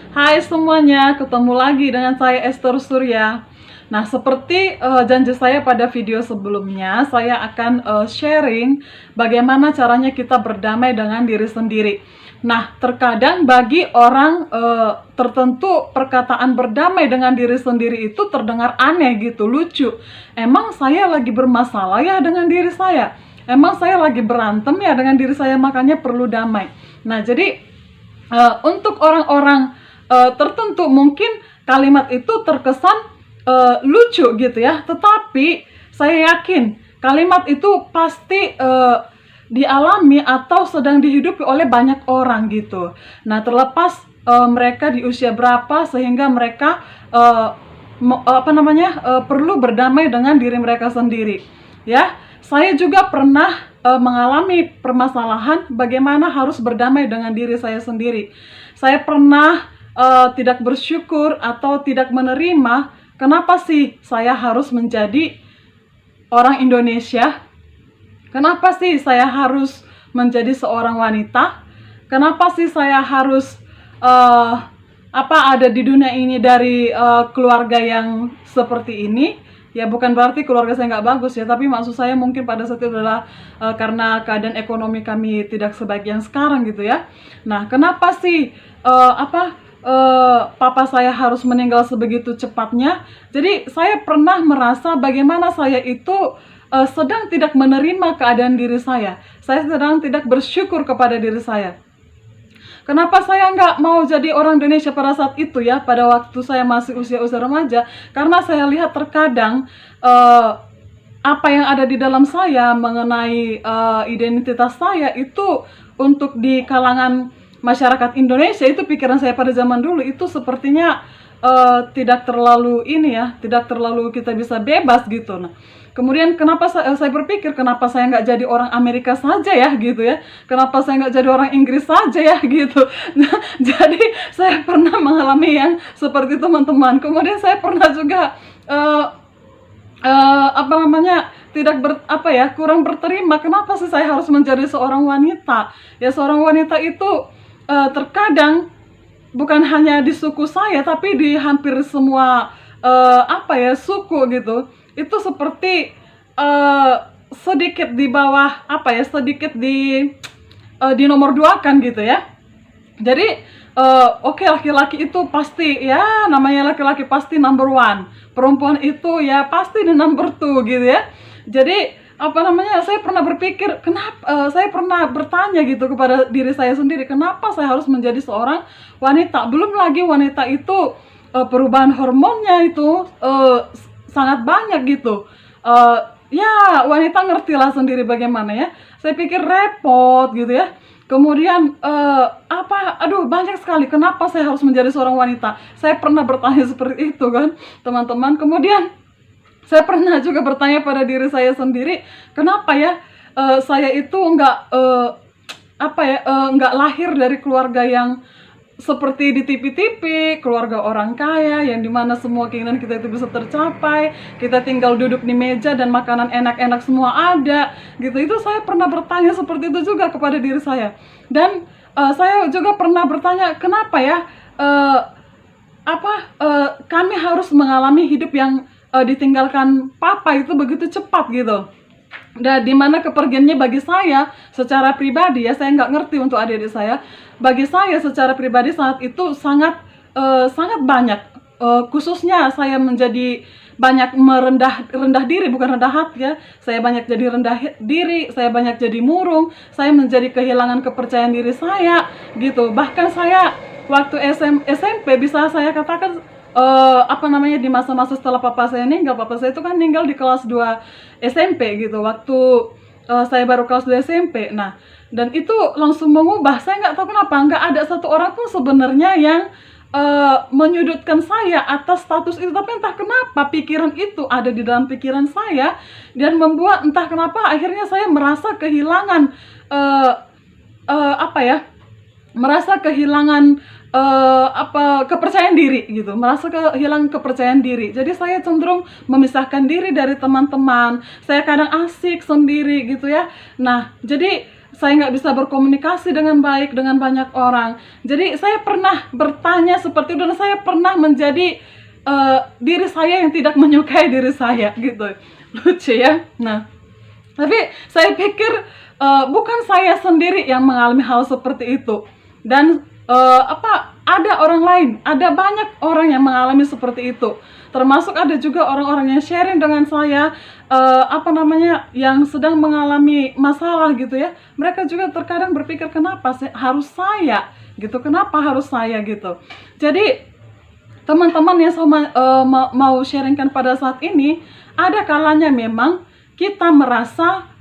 Hai semuanya, ketemu lagi dengan saya Esther Surya. Nah, seperti janji saya pada video sebelumnya, saya akan sharing bagaimana caranya kita berdamai dengan diri sendiri. Nah, terkadang bagi orang tertentu perkataan berdamai dengan diri sendiri itu terdengar aneh gitu, lucu. Emang saya lagi bermasalah ya dengan diri saya? Emang saya lagi berantem ya dengan diri saya, makanya perlu damai. Nah, jadi untuk orang-orang tertentu mungkin kalimat itu terkesan lucu gitu ya, tetapi saya yakin kalimat itu pasti dialami atau sedang dihidupi oleh banyak orang gitu. Nah, terlepas mereka di usia berapa sehingga mereka perlu berdamai dengan diri mereka sendiri. Ya, saya juga pernah mengalami permasalahan bagaimana harus berdamai dengan diri saya sendiri. Saya pernah tidak bersyukur atau tidak menerima, kenapa sih saya harus menjadi orang Indonesia? Kenapa sih saya harus menjadi seorang wanita? Kenapa sih saya harus ada di dunia ini dari keluarga yang seperti ini? Ya, bukan berarti keluarga saya nggak bagus ya, tapi maksud saya mungkin pada saat itu adalah karena keadaan ekonomi kami tidak sebaik yang sekarang gitu ya. Nah, kenapa sih papa saya harus meninggal sebegitu cepatnya? Jadi saya pernah merasa bagaimana saya itu sedang tidak menerima keadaan diri saya. Saya sedang tidak bersyukur kepada diri saya. Kenapa saya nggak mau jadi orang Indonesia pada saat itu ya, pada waktu saya masih usia-usia remaja? Karena saya lihat terkadang apa yang ada di dalam saya mengenai identitas saya itu untuk di kalangan masyarakat Indonesia, itu pikiran saya pada zaman dulu itu sepertinya tidak terlalu tidak terlalu kita bisa bebas gitu. Nah, kemudian kenapa saya berpikir kenapa saya nggak jadi orang Amerika saja ya gitu ya, kenapa saya nggak jadi orang Inggris saja ya gitu. Nah, jadi saya pernah mengalami yang seperti teman-teman. Kemudian saya pernah juga kurang berterima, kenapa sih saya harus menjadi seorang wanita ya. Seorang wanita itu terkadang bukan hanya di suku saya, tapi di hampir semua suku gitu, itu seperti sedikit di bawah sedikit di nomor dua kan gitu ya. Jadi oke, laki-laki itu pasti ya, namanya laki-laki pasti number one, perempuan itu ya pasti di number two gitu ya. Jadi saya pernah berpikir, saya pernah bertanya gitu kepada diri saya sendiri, kenapa saya harus menjadi seorang wanita? Belum lagi wanita itu perubahan hormonnya itu sangat banyak gitu. Ya, wanita ngertilah sendiri bagaimana ya. Saya pikir repot gitu ya. Kemudian banyak sekali, kenapa saya harus menjadi seorang wanita? Saya pernah bertanya seperti itu kan, teman-teman. Kemudian saya pernah juga bertanya pada diri saya sendiri, kenapa ya saya itu nggak lahir dari keluarga yang seperti di TV-TV, keluarga orang kaya yang dimana semua keinginan kita itu bisa tercapai, kita tinggal duduk di meja dan makanan enak-enak semua ada gitu. Itu saya pernah bertanya seperti itu juga kepada diri saya. Dan saya juga pernah bertanya, kenapa ya kami harus mengalami hidup yang ditinggalkan papa itu begitu cepat gitu. Dan dimana kepergiannya bagi saya secara pribadi ya, saya nggak ngerti untuk adik-adik saya. Bagi saya secara pribadi saat itu sangat banyak. Khususnya saya menjadi banyak rendah diri, bukan rendah hati ya. Saya banyak jadi rendah diri, saya banyak jadi murung, saya menjadi kehilangan kepercayaan diri saya gitu. Bahkan saya waktu SMP bisa saya katakan di masa-masa setelah papa saya itu kan meninggal di kelas 2 SMP gitu, waktu saya baru kelas 2 SMP. Nah, dan itu langsung mengubah, saya nggak tahu kenapa, nggak ada satu orang pun sebenarnya yang menyudutkan saya atas status itu, tapi entah kenapa pikiran itu ada di dalam pikiran saya dan membuat entah kenapa akhirnya saya merasa kehilangan kepercayaan diri gitu, merasa kehilangan kepercayaan diri. Jadi saya cenderung memisahkan diri dari teman-teman, saya kadang asik sendiri gitu ya. Nah, jadi saya nggak bisa berkomunikasi dengan baik dengan banyak orang. Jadi saya pernah bertanya seperti itu, dan saya pernah menjadi diri saya yang tidak menyukai diri saya gitu. Lucu ya. Nah, tapi saya pikir bukan saya sendiri yang mengalami hal seperti itu, dan ada orang lain, ada banyak orang yang mengalami seperti itu. Termasuk ada juga orang-orang yang sharing dengan saya, yang sedang mengalami masalah gitu ya. Mereka juga terkadang berpikir, kenapa harus saya gitu, kenapa harus saya gitu. Jadi teman-teman yang mau sharingkan pada saat ini, ada kalanya memang kita merasa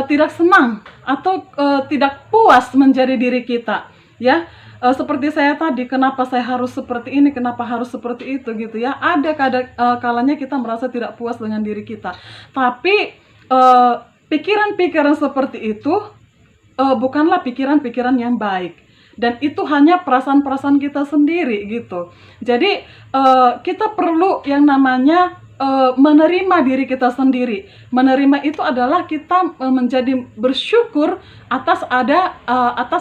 tidak senang atau tidak puas menjadi diri kita, ya. Seperti saya tadi, kenapa saya harus seperti ini, kenapa harus seperti itu gitu ya. Ada kalanya kita merasa tidak puas dengan diri kita. Tapi pikiran-pikiran seperti itu bukanlah pikiran-pikiran yang baik. Dan itu hanya perasaan-perasaan kita sendiri gitu. Jadi kita perlu yang namanya menerima diri kita sendiri. Menerima itu adalah kita menjadi bersyukur atas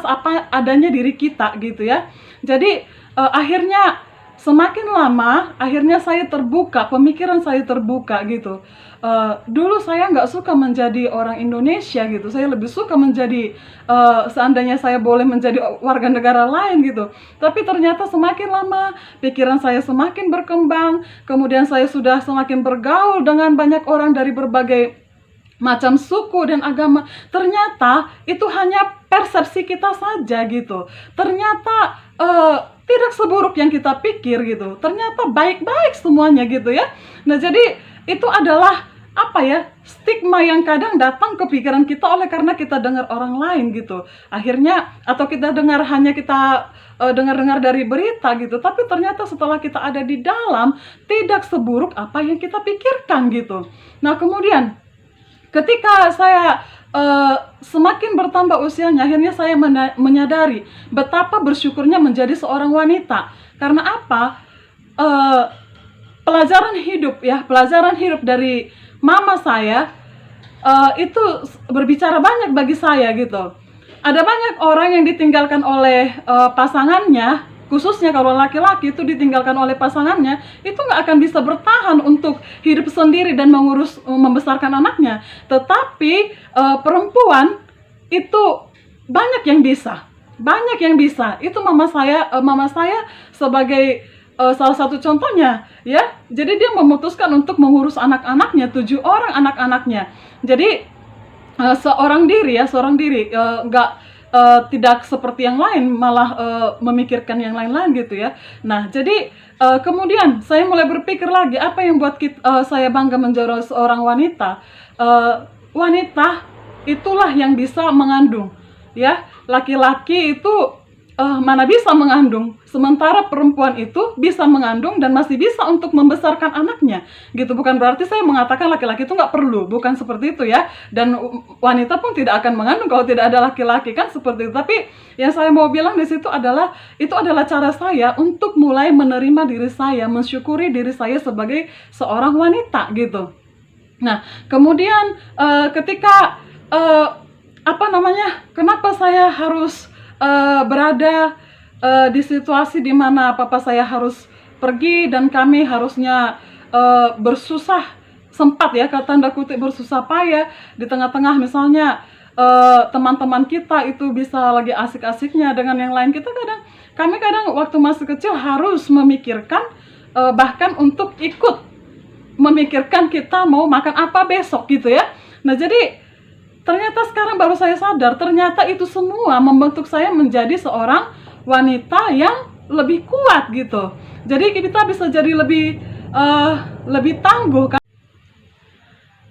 apa adanya diri kita gitu ya. Jadi akhirnya semakin lama, akhirnya saya terbuka, pemikiran saya terbuka gitu. Dulu saya nggak suka menjadi orang Indonesia gitu, saya lebih suka menjadi, seandainya saya boleh menjadi warga negara lain gitu. Tapi ternyata semakin lama, pikiran saya semakin berkembang, kemudian saya sudah semakin bergaul dengan banyak orang dari berbagai macam suku dan agama. Ternyata itu hanya persepsi kita saja gitu. Ternyata tidak seburuk yang kita pikir gitu. Ternyata baik-baik semuanya gitu ya. Nah, jadi itu adalah stigma yang kadang datang ke pikiran kita oleh karena kita dengar orang lain gitu. Akhirnya atau kita dengar dengar dari berita gitu. Tapi ternyata setelah kita ada di dalam, tidak seburuk apa yang kita pikirkan gitu. Nah, kemudian ketika saya semakin bertambah usianya, akhirnya saya menyadari betapa bersyukurnya menjadi seorang wanita. Karena apa? Pelajaran hidup dari mama saya itu berbicara banyak bagi saya gitu. Ada banyak orang yang ditinggalkan oleh pasangannya, khususnya kalau laki-laki itu ditinggalkan oleh pasangannya, itu nggak akan bisa bertahan untuk hidup sendiri dan membesarkan anaknya. Tetapi perempuan itu banyak yang bisa. Itu mama saya sebagai salah satu contohnya, ya. Jadi dia memutuskan untuk mengurus anak-anaknya, 7 orang anak-anaknya. Jadi seorang diri, tidak seperti yang lain, malah memikirkan yang lain-lain gitu ya. Nah, jadi kemudian saya mulai berpikir lagi, apa yang buat saya bangga menjadi seorang wanita. Wanita itulah yang bisa mengandung, ya. Laki-laki itu mana bisa mengandung, sementara perempuan itu bisa mengandung dan masih bisa untuk membesarkan anaknya gitu. Bukan berarti saya mengatakan laki-laki itu nggak perlu, bukan seperti itu ya. Dan wanita pun tidak akan mengandung kalau tidak ada laki-laki, kan seperti itu. Tapi yang saya mau bilang di situ adalah, itu adalah cara saya untuk mulai menerima diri saya, mensyukuri diri saya sebagai seorang wanita gitu. Nah, kemudian ketika kenapa saya harus berada di situasi di mana papa saya harus pergi dan kami harusnya bersusah sempat ya, tanda kutip bersusah payah di tengah-tengah misalnya teman-teman kita itu bisa lagi asik-asiknya dengan yang lain. Kami kadang waktu masih kecil harus memikirkan bahkan untuk ikut memikirkan kita mau makan apa besok gitu ya. Nah, jadi ternyata sekarang baru saya sadar, ternyata itu semua membentuk saya menjadi seorang wanita yang lebih kuat gitu. Jadi kita bisa jadi lebih tangguh kan.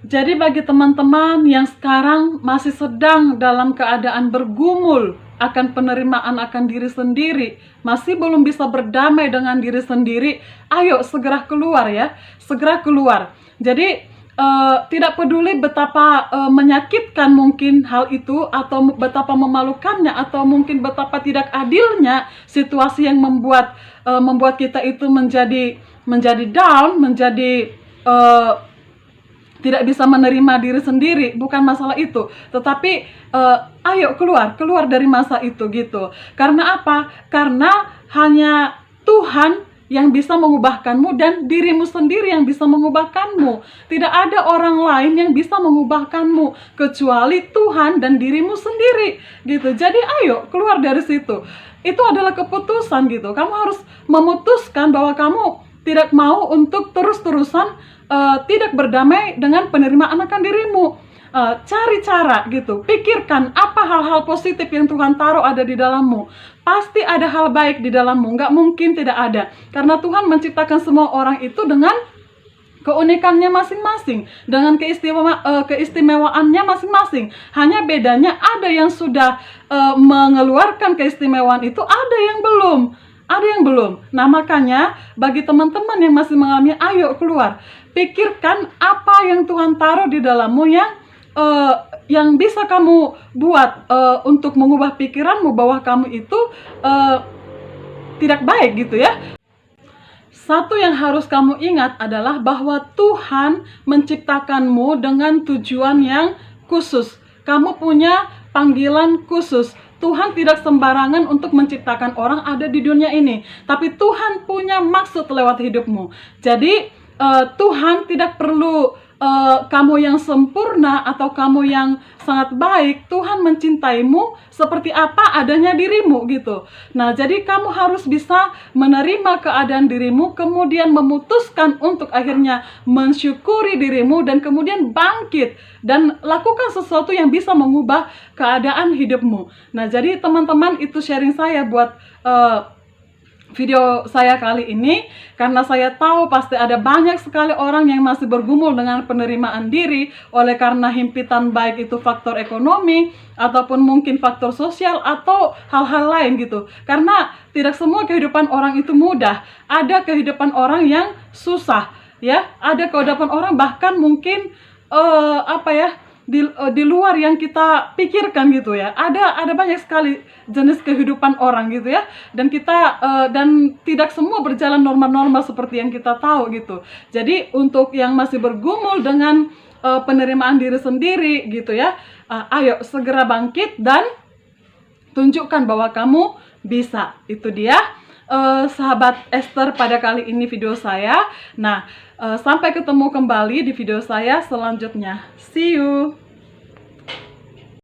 Jadi bagi teman-teman yang sekarang masih sedang dalam keadaan bergumul akan penerimaan akan diri sendiri, masih belum bisa berdamai dengan diri sendiri, ayo segera keluar ya, segera keluar. Jadi tidak peduli betapa menyakitkan mungkin hal itu, atau betapa memalukannya, atau mungkin betapa tidak adilnya situasi yang membuat kita itu menjadi down, menjadi tidak bisa menerima diri sendiri, bukan masalah itu, tetapi ayo keluar dari masa itu gitu. Karena apa? Karena hanya Tuhan yang bisa mengubahkanmu dan dirimu sendiri yang bisa mengubahkanmu. Tidak ada orang lain yang bisa mengubahkanmu kecuali Tuhan dan dirimu sendiri gitu. Jadi ayo keluar dari situ. Itu adalah keputusan gitu. Kamu harus memutuskan bahwa kamu tidak mau untuk terus-terusan tidak berdamai dengan penerimaan akan dirimu. Cari cara gitu, pikirkan apa hal-hal positif yang Tuhan taruh ada di dalammu. Pasti ada hal baik di dalammu, nggak mungkin tidak ada. Karena Tuhan menciptakan semua orang itu dengan keunikannya masing-masing, dengan keistimewaannya masing-masing. Hanya bedanya ada yang sudah mengeluarkan keistimewaan itu, ada yang belum. Ada yang belum. Nah makanya bagi teman-teman yang masih mengalami, ayo keluar. Pikirkan apa yang Tuhan taruh di dalammu yang bisa kamu buat untuk mengubah pikiranmu bahwa kamu itu tidak baik gitu ya. Satu yang harus kamu ingat adalah bahwa Tuhan menciptakanmu dengan tujuan yang khusus. Kamu punya panggilan khusus. Tuhan tidak sembarangan untuk menciptakan orang ada di dunia ini. Tapi Tuhan punya maksud lewat hidupmu. Jadi Tuhan tidak perlu kamu yang sempurna atau kamu yang sangat baik. Tuhan mencintaimu seperti apa adanya dirimu gitu. Nah jadi kamu harus bisa menerima keadaan dirimu, kemudian memutuskan untuk akhirnya mensyukuri dirimu dan kemudian bangkit dan lakukan sesuatu yang bisa mengubah keadaan hidupmu. Nah jadi teman-teman, itu sharing saya buat video saya kali ini, karena saya tahu pasti ada banyak sekali orang yang masih bergumul dengan penerimaan diri oleh karena himpitan, baik itu faktor ekonomi ataupun mungkin faktor sosial atau hal-hal lain gitu. Karena tidak semua kehidupan orang itu mudah. Ada kehidupan orang yang susah ya, ada kehidupan orang bahkan mungkin di luar yang kita pikirkan gitu ya. Ada banyak sekali jenis kehidupan orang gitu ya, dan kita dan tidak semua berjalan normal-normal seperti yang kita tahu gitu. Jadi untuk yang masih bergumul dengan penerimaan diri sendiri gitu ya, ayo segera bangkit dan tunjukkan bahwa kamu bisa. Itu dia sahabat Esther pada kali ini video saya. Nah sampai ketemu kembali di video saya selanjutnya. See you.